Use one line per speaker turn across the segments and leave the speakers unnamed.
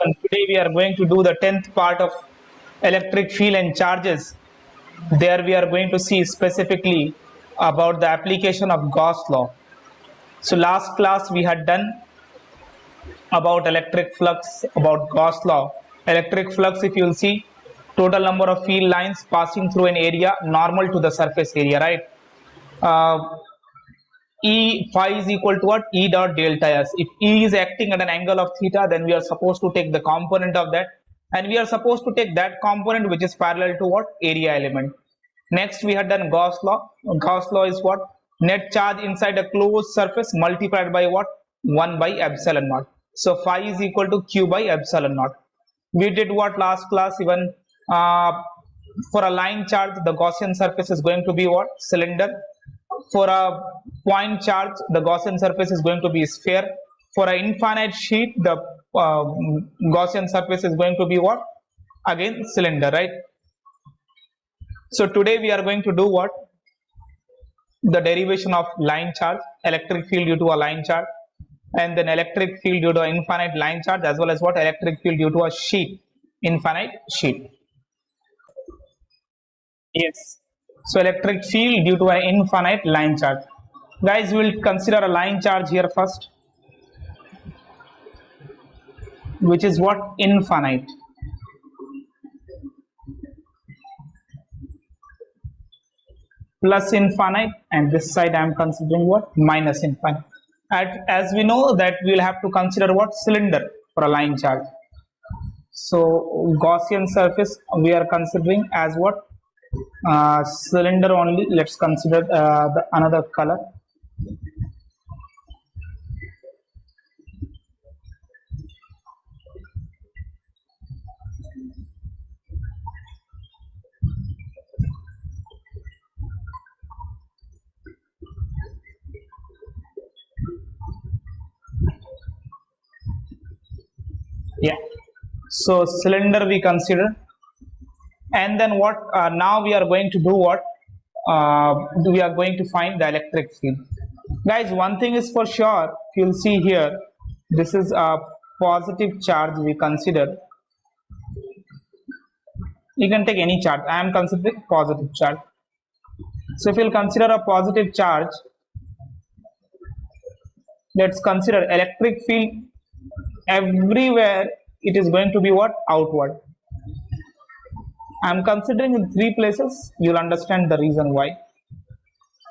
everyone. Today we are going to do the 10th part of electric field and charges. There we are going to see specifically about the application of Gauss law. So last class we had done about electric flux, about Gauss law. Electric flux, if you will see, total number of field lines passing through an area normal to the surface area, right? Uh, E phi is equal to what? E dot delta S. If E is acting at an angle of theta, then we are supposed to take the component of that, and we are supposed to take that component which is parallel to what? Area element. Next, we had done Gauss law. Gauss law is what? Net charge inside a closed surface multiplied by what? 1 by epsilon naught. So phi is equal to Q by epsilon naught. We did what last class? Even for a line charge, the Gaussian surface is going to be what? Cylinder. For a point charge, the Gaussian surface is going to be a sphere. For an infinite sheet, the Gaussian surface is going to be what? Again, cylinder, right? So today we are going to do what? The derivation of line charge, electric field due to a line charge, and then electric field due to an infinite line charge, as well as what? Electric field due to a sheet, infinite sheet. Yes. So electric field due to an infinite line charge. Guys, we will consider a line charge here first, which is what? Infinite. Plus infinite, and this side I am considering what? Minus infinite. As we know that we will have to consider what? Cylinder for a line charge. So Gaussian surface we are considering as what? Cylinder only. Let's consider the another color. Yeah. So cylinder we consider, and then what? Now we are going to do what? We are going to find the electric field. Guys, one thing is for sure. If you'll see here, this is a positive charge we consider. You can take any charge. I am considering positive charge. So if you'll consider a positive charge, let's consider electric field everywhere. It is going to be what? Outward. I am considering in three places. You'll understand the reason why.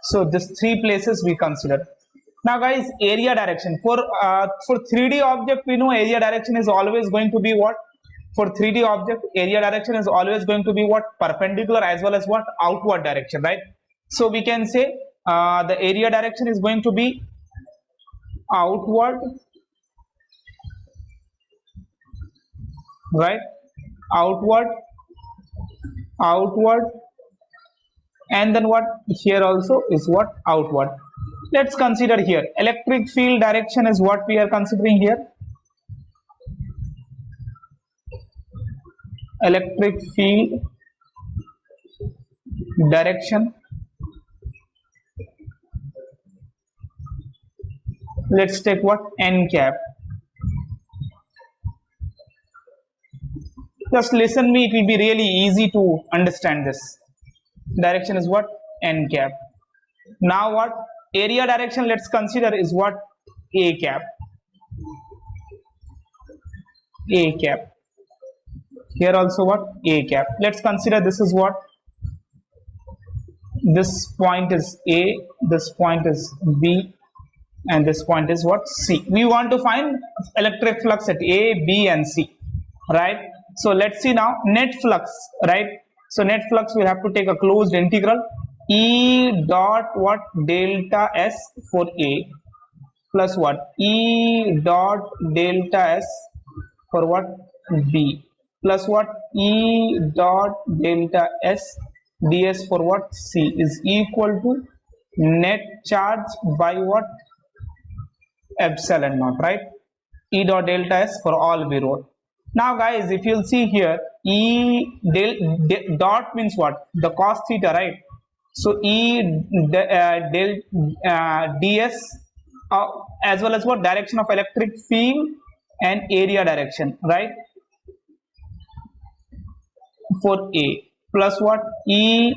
So these three places we consider. Now guys, area direction for 3D object, we know area direction is always going to be what? For 3D object, area direction is always going to be what? Perpendicular as well as what? Outward direction, right? So we can say the area direction is going to be outward, right? Outward, and then what? Here also is what? Outward. Let's consider here electric field direction is what we are considering here. Electric field direction. Let's take what? N cap. Just listen me, it will be really easy to understand this. Direction is what? N cap. Now what? Area direction let's consider is what? A cap. A cap. Here also what? A cap. Let's consider this is what? This point is A, this point is B, and this point is what? C. We want to find electric flux at A, B, and C, right? So let's see now net flux, right? So net flux we have to take a closed integral E dot what? Delta S for A plus what? E dot delta S for what? B plus what? E dot delta S ds for what? C is equal to net charge by what? Epsilon naught, right? E dot delta S for all we wrote. Now guys, if you'll see here, E dot means what? The cos theta, right? So E ds as well as what? Direction of electric field and area direction, right? For A plus what? E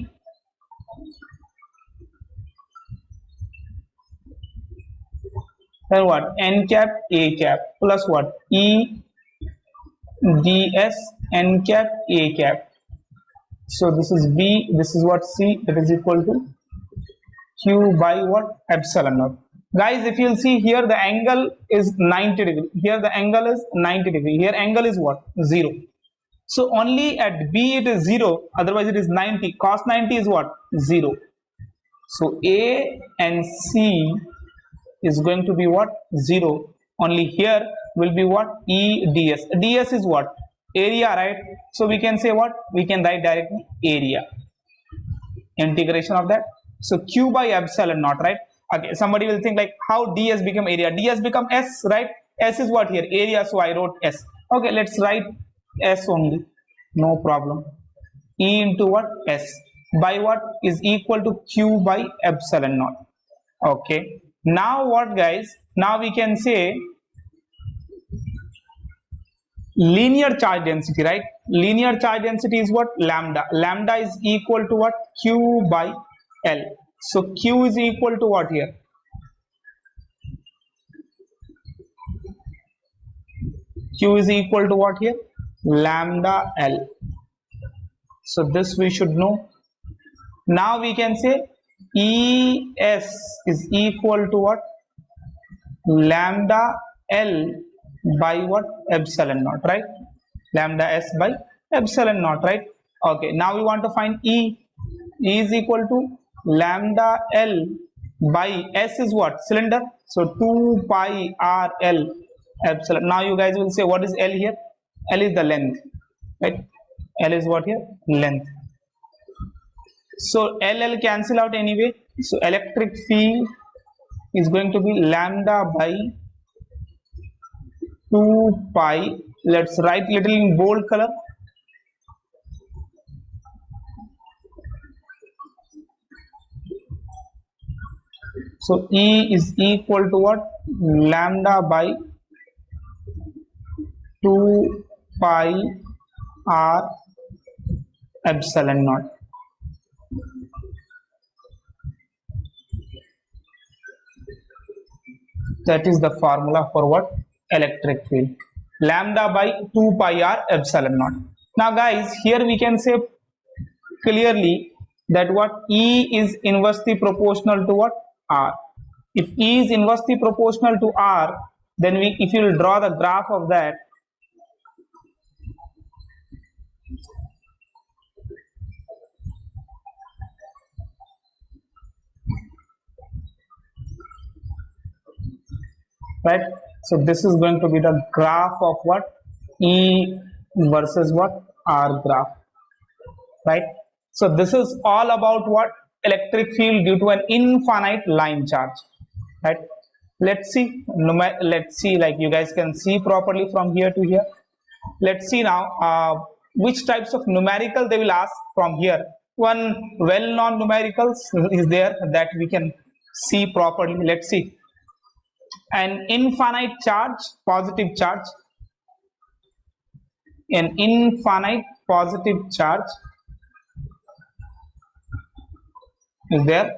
and what? N cap A cap plus what? E ds N cap A cap. So this is B, this is what C, that is equal to Q by what? Epsilon naught. Guys, if you'll see here, the angle is 90 degree. Here the angle is 90 degree. Here angle is what? 0. So only at B it is 0, otherwise it is 90. Cos 90 is what? 0. So A and C is going to be what? 0. Only here will be what? E ds. ds is what? Area, right? So we can say what? We can write directly area. Integration of that. So Q by epsilon naught, right? Okay, somebody will think like how ds become area? ds become S, right? S is what here? Area, so I wrote S. Okay, let's write S only. No problem. E into what? S. By what? Is equal to Q by epsilon naught. Okay. Now what, guys? Now we can say linear charge density, right? Linear charge density is what? Lambda. Lambda is equal to what? Q by L. So Q is equal to what here? Q is equal to what here? Lambda L. So this we should know. Now we can say ES is equal to what? Lambda L by what? Epsilon naught, right? Lambda S by epsilon naught, right? Okay, now we want to find E. E is equal to lambda L by S is what? Cylinder. So 2 pi R L epsilon. Now you guys will say, what is L here? L is the length, right? L is what here? Length. So L cancel out anyway. So electric field is going to be lambda by 2 pi. Let's write little in bold color. So E is equal to what? Lambda by 2 pi R epsilon naught. That is the formula for what? Electric field. Lambda by 2 pi R epsilon naught. Now guys, here we can say clearly that what? E is inversely proportional to what? R. If E is inversely proportional to R, then if you will draw the graph of that, right? So this is going to be the graph of what? E versus what? R graph, right? So this is all about what? Electric field due to an infinite line charge, right? Let's see like you guys can see properly from here to here. Let's see now which types of numerical they will ask from here. One well-known numericals is there that we can see properly. Let's see. An infinite charge, positive charge, an infinite positive charge is there.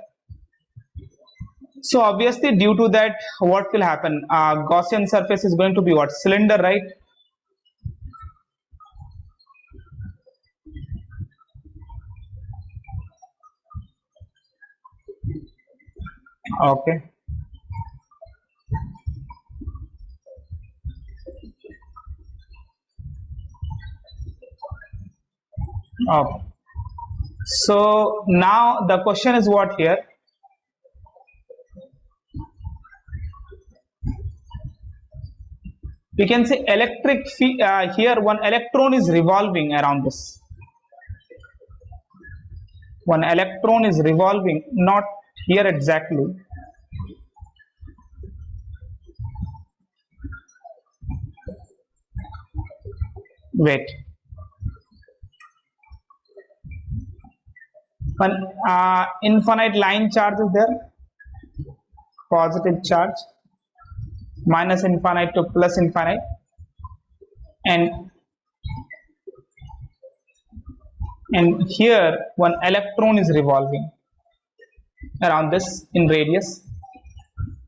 So obviously due to that, what will happen? Gaussian surface is going to be what? Cylinder, right? Okay. Okay. So now the question is what here? We can say electric field here one electron is revolving around this. One electron is revolving, not here exactly. Wait. One infinite line charge is there. Positive charge. Minus infinite to plus infinite. and here one electron is revolving around this in radius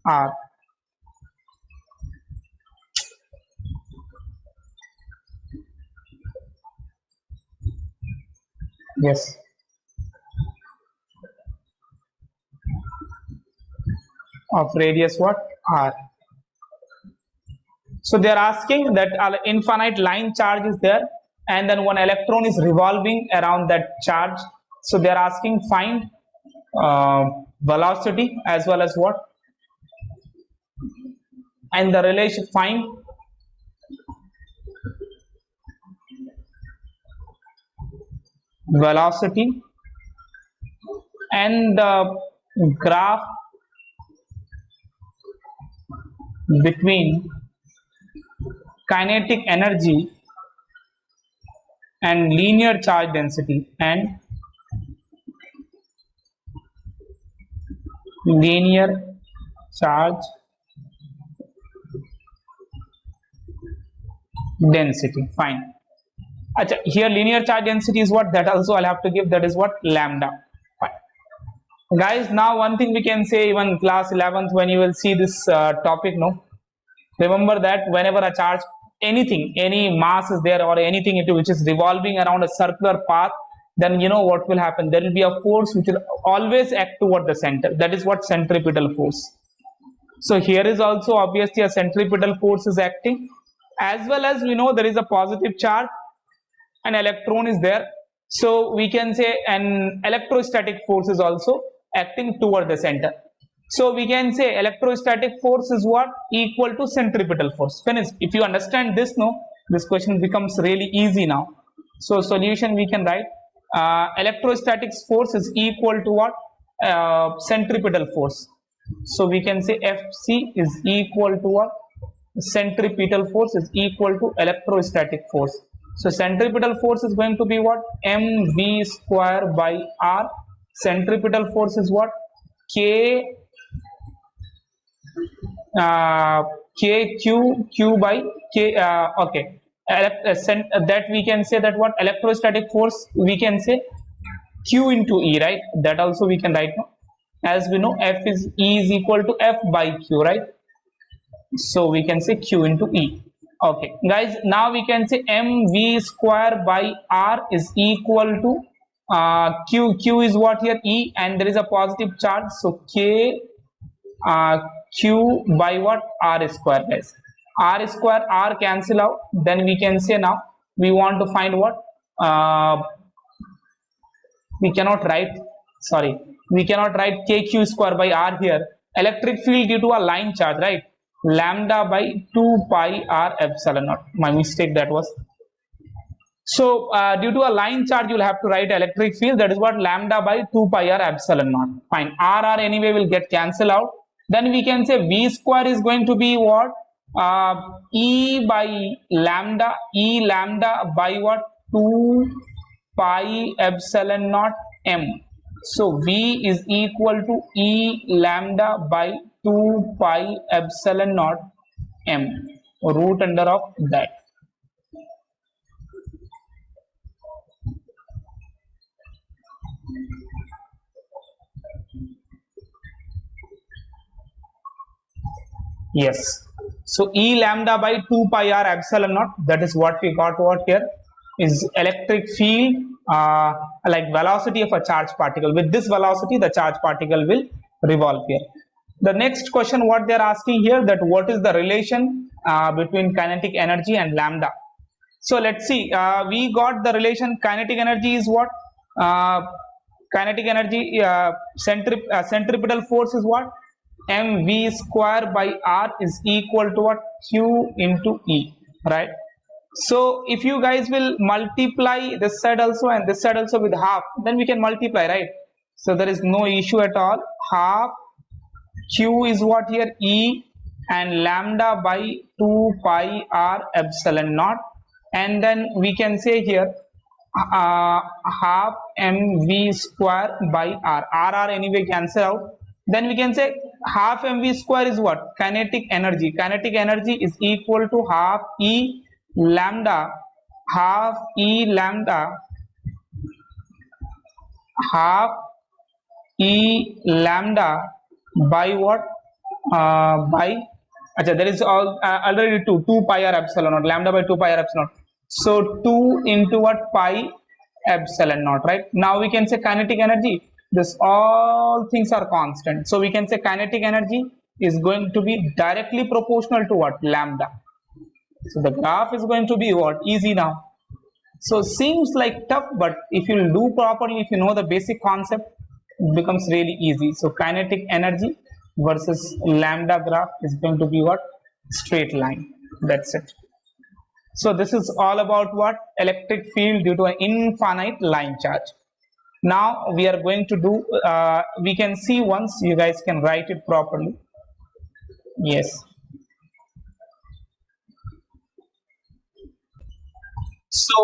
r. Yes, of radius what, r. So they are asking that an infinite line charge is there and then one electron is revolving around that charge. So they are asking find velocity as well as what, and the relation, find velocity and the graph between kinetic energy and linear charge density and linear charge density. Fine. Achha, here linear charge density is what, that also I'll have to give, that is what, lambda. Fine. Guys, now one thing we can say, even class 11th when you will see this topic, no, remember that whenever a charge, anything, any mass is there or anything which is revolving around a circular path, then you know what will happen, there will be a force which will always act toward the center, that is what, centripetal force. So here is also obviously a centripetal force is acting, as well as we know there is a positive charge, an electron is there, so we can say an electrostatic force is also acting toward the center. So we can say electrostatic force is what, equal to centripetal force. Finished. If you understand this, no, this question becomes really easy now. So solution we can write, electrostatic force is equal to what, centripetal force. So we can say Fc is equal to what, centripetal force is equal to electrostatic force. So centripetal force is going to be what, mv square by r. Centripetal force is what, k q by k, okay, that we can say that what, electrostatic force we can say q into e, right, that also we can write now, as we know f is e is equal to f by q, right, so we can say q into e. Okay guys, now we can say mv square by r is equal to q is what here, e, and there is a positive charge, so k q by what, r square. Guys, r square r cancel out, then we can say now we want to find what, we cannot write kq square by r here, electric field due to a line charge, right, lambda by 2 pi r epsilon naught, my mistake that was. So due to a line charge you will have to write electric field, that is what, lambda by 2 pi r epsilon naught. Fine, r anyway will get cancelled out, then we can say v square is going to be what, e by lambda, e lambda by what, 2 pi epsilon naught m. So v is equal to e lambda by 2 pi epsilon naught m, root under of that. Yes, so e lambda by 2 pi r epsilon naught, that is what we got, what here is electric field, like velocity of a charged particle. With this velocity the charged particle will revolve here. The next question what they are asking here, that what is the relation between kinetic energy and lambda. So let's see, we got the relation, kinetic energy is what, kinetic energy, centripetal force is what, mv square by r is equal to what, q into e, right. So if you guys will multiply this side also and this side also with half, then we can multiply, right, so there is no issue at all. Half q is what here, e, and lambda by 2 pi r epsilon naught, and then we can say here half mv square by r, anyway cancel out, then we can say half mv square is what, kinetic energy is equal to half e lambda half E lambda half E lambda by what? By there is already 2 pi r epsilon naught, lambda by 2 pi r epsilon naught. So 2 into what? Pi epsilon naught, right? Now we can say kinetic energy. This all things are constant. So we can say kinetic energy is going to be directly proportional to what? Lambda. So the graph is going to be what? Easy now. So seems like tough, but if you do properly, if you know the basic concept, it becomes really easy. So kinetic energy versus lambda graph is going to be what? Straight line. That's it. So this is all about what? Electric field due to an infinite line charge. Now we are going to do, we can see once, you guys can write it properly. Yes. So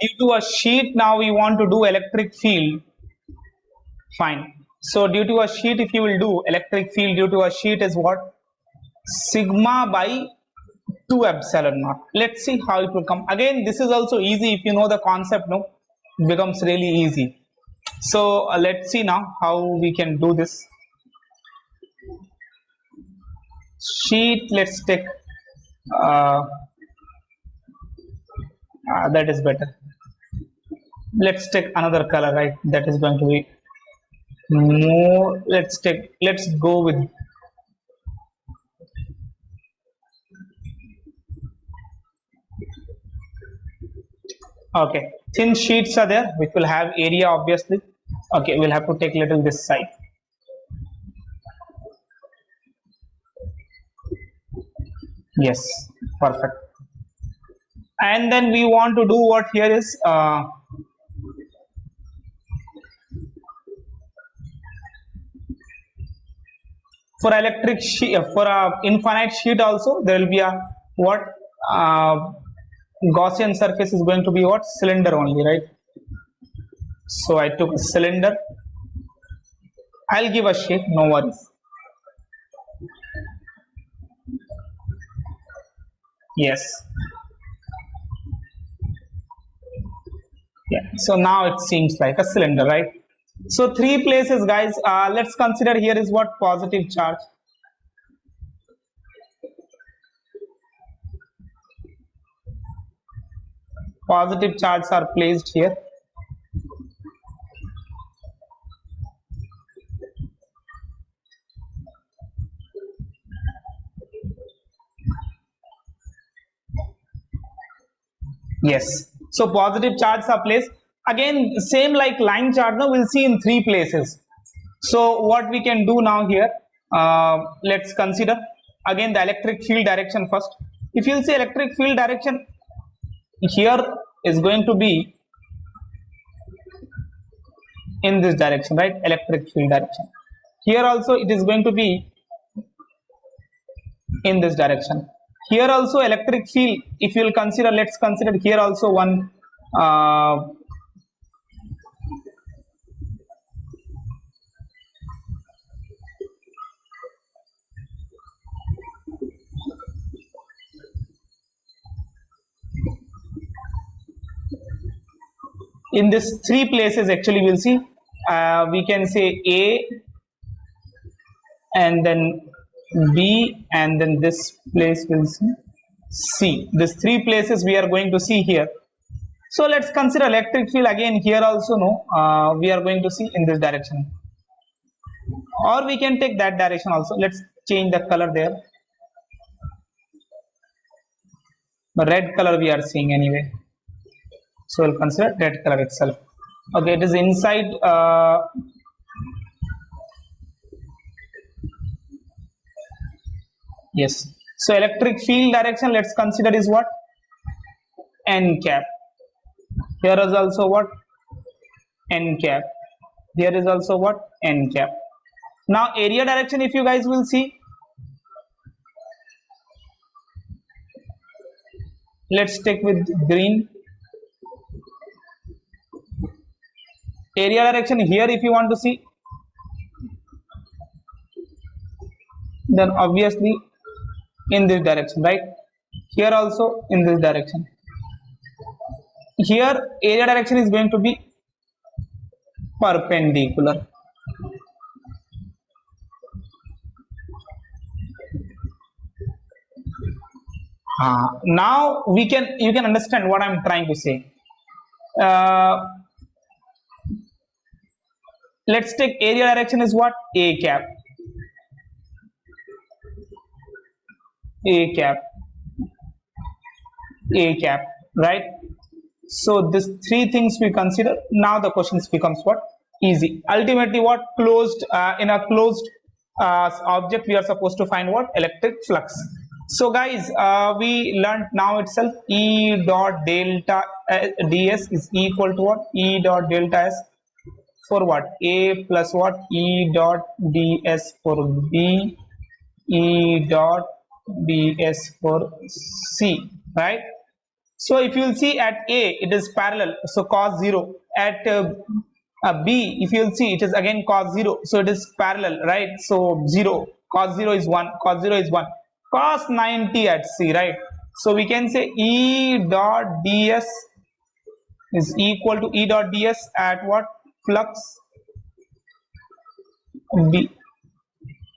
due to a sheet, now we want to do electric field. Fine. So due to a sheet, if you will do electric field due to a sheet is what? Sigma by 2 epsilon naught. Let's see how it will come. Again, this is also easy if you know the concept. No, it becomes really easy. So let's see now how we can do this. Sheet. Let's take. That is better. Let's take another color, right? That is going to be more. Let's go with okay, thin sheets are there which will have area obviously. Okay, we'll have to take little this side. Yes, perfect. And then we want to do what here is for electric sheet, for a infinite sheet also there will be a what? Gaussian surface is going to be what? Cylinder only, right? So I took a cylinder. I'll give a shape, no worries. Yes. Yeah. So now it seems like a cylinder, right? So 3 places, guys. Let's consider here is what? Positive charge. Positive charges are placed here. Yes. So positive charges are placed. Again, same like line charge. Now we'll see in 3 places. So what we can do now here? Let's consider again the electric field direction first. If you'll see electric field direction, here is going to be in this direction, right? Electric field direction. Here also it is going to be in this direction. Here also electric field, if you will consider, let's consider here also one in this 3 places actually we'll see we can say A and then B and then this place will see C. These 3 places we are going to see here. So let's consider electric field again here also. No, we are going to see in this direction, or we can take that direction also. Let's change the color there. The red color we are seeing anyway, so we'll consider red color itself. Okay, it is inside yes. So electric field direction, let's consider is what? N cap. Here is also what? N cap. Here is also what? N cap. Now area direction, if you guys will see, let's take with green. Area direction here, if you want to see, then obviously in this direction, right? Here also in this direction. here area direction is going to be perpendicular. Now you can understand what I'm trying to say. Let's take area direction is what? A cap. A cap. A cap, right? So these three things we consider. Now the questions becomes what? Easy. Ultimately, what? Closed in a closed object, we are supposed to find what? Electric flux. So guys, we learned now itself E dot delta ds is equal to what? E dot delta s for what? A plus what? E dot ds for B, E dot ds for C, right? So if you will see at A, it is parallel, so cos 0. At B, if you will see, it is again cos 0, so it is parallel, right? So 0, cos 0 is 1, cos 0 is 1, cos 90 at C, right? So we can say E dot ds is equal to E dot ds at what? Flux B.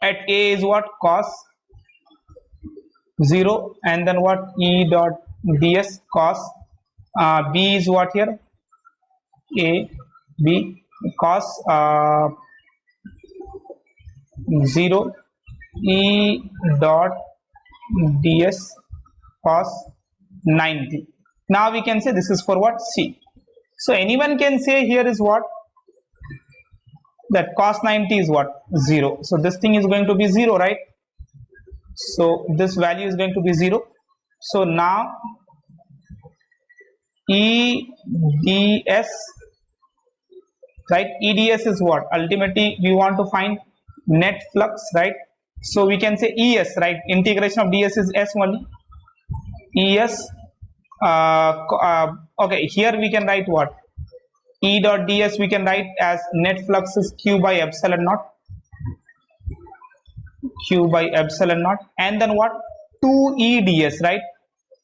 At A is what? Cos 0, and then what? E dot ds cos B is what here? A B cos 0 E dot ds cos 90. Now we can say this is for what? C. So anyone can say here is what? That cos 90 is what? 0. So this thing is going to be 0, right? So this value is going to be 0. So now EDS, right? EDS is what? Ultimately we want to find net flux, right? So we can say ES, right? Integration of ds is S only. ES, okay, here we can write what? E dot ds we can write as net flux is Q by epsilon naught. Q by epsilon naught, and then what? 2E ds, right?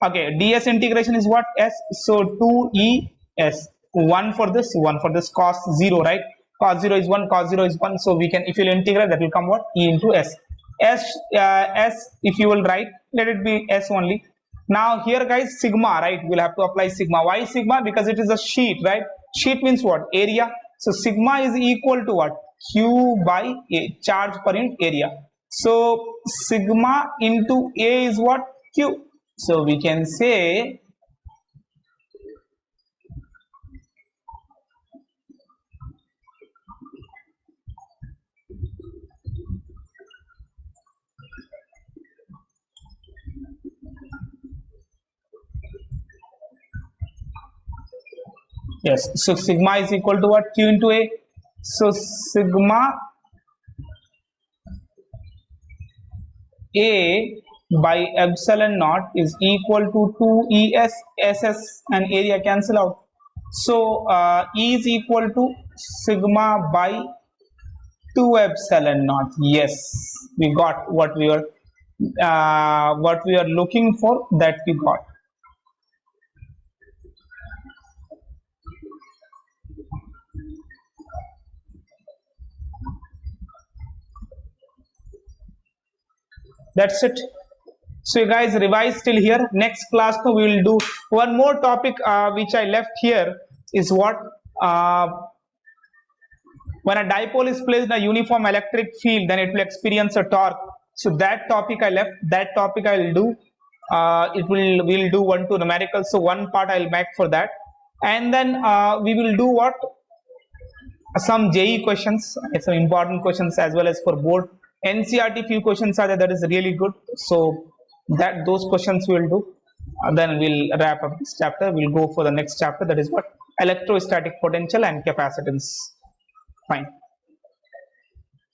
Okay, ds integration is what? S. So 2E S. 1 for this, 1 for this, cos 0, right? Cos 0 is 1, cos 0 is 1. So we can, if you'll integrate, that will come what? E into S. S, if you will write, let it be S only. Now here guys, sigma, right? We'll have to apply sigma. Why sigma? Because it is a sheet, right? Sheet means what? Area. So sigma is equal to what? Q by A, charge per unit area. So sigma into A is what? Q. So we can say yes. So sigma is equal to what? Q into A. So sigma A by epsilon naught is equal to 2ES, SS and area cancel out. So E is equal to sigma by 2 epsilon naught. Yes, we got what we are looking for, that we got. That's it. So you guys revise till here. Next class we will do one more topic which I left here is what? When a dipole is placed in a uniform electric field, then it will experience a torque. So that topic I left. That topic I will do. We'll do 1 to numerical. So one part I'll make for that, and then we will do what? Some JE questions, some important questions, as well as for board. NCRT few questions are there, that is really good. So that those questions we will do. Then we'll wrap up this chapter. We'll go for the next chapter, that is what? Electrostatic potential and capacitance. Fine.